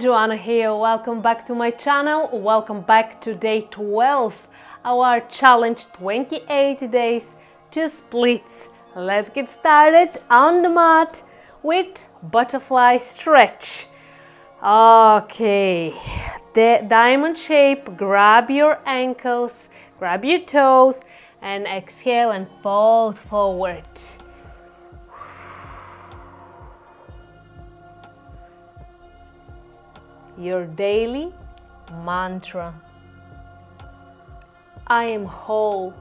Joanna here. Welcome back to my channel. Welcome back to day 12, our challenge 28 days, 2 splits. Let's get started on the mat with butterfly stretch. Okay, the diamond shape, grab your ankles, grab your toes, and exhale and fold forward. Your daily mantra. I am whole.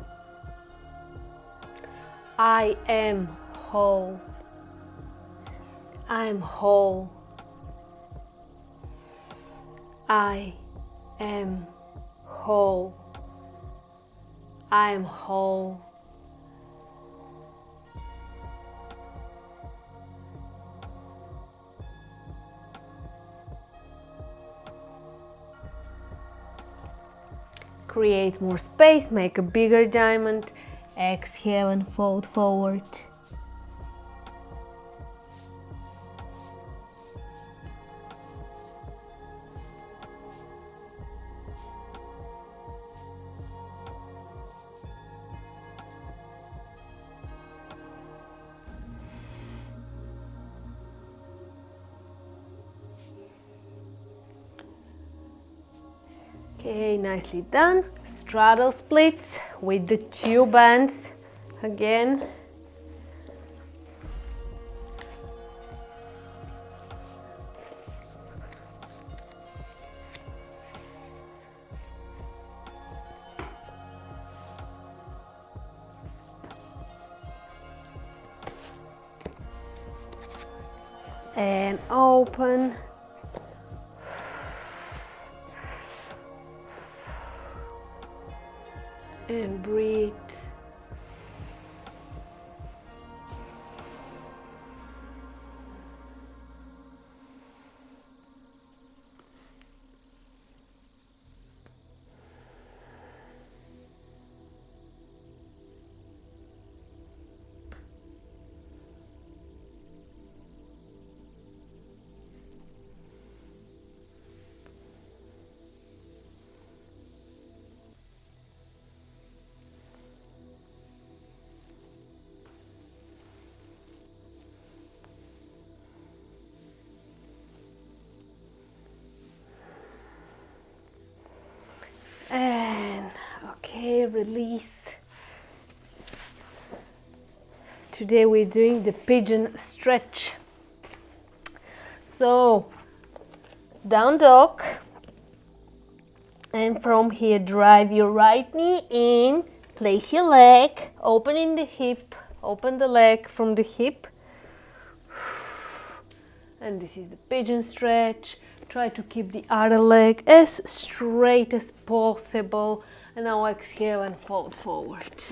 I am whole. I am whole. I am whole. I am whole. Create more space, make a bigger diamond. Exhale and fold forward. Okay, nicely done. Straddle splits with the 2 bands again. And open. And breathe. And okay, release. Today we're doing the pigeon stretch. So down dog, and from here drive your right knee in, place your leg, open in the hip, open the leg from the hip. And this is the pigeon stretch. Try to keep the other leg as straight as possible. And now exhale and fold forward.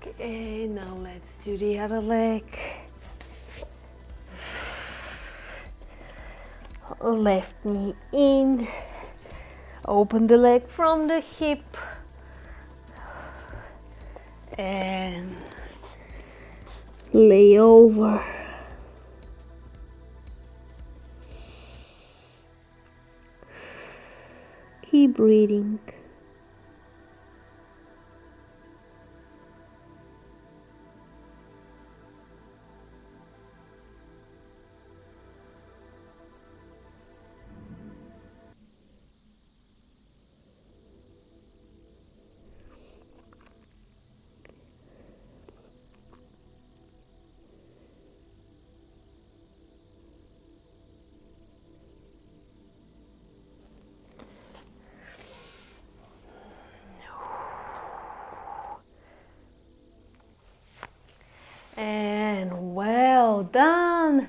Okay, now let's do the other leg. Left knee in, open the leg from the hip, and lay over. Keep breathing. done.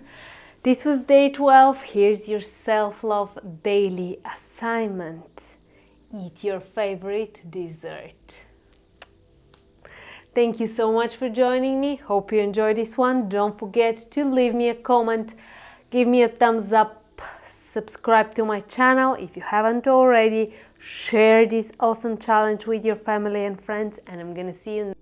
This was day 12. Here's your self-love daily assignment. Eat your favorite dessert. Thank you so much for joining me. Hope you enjoyed this one. Don't forget to leave me a comment, give me a thumbs up, subscribe to my channel if you haven't already, share this awesome challenge with your family and friends, and I'm gonna see you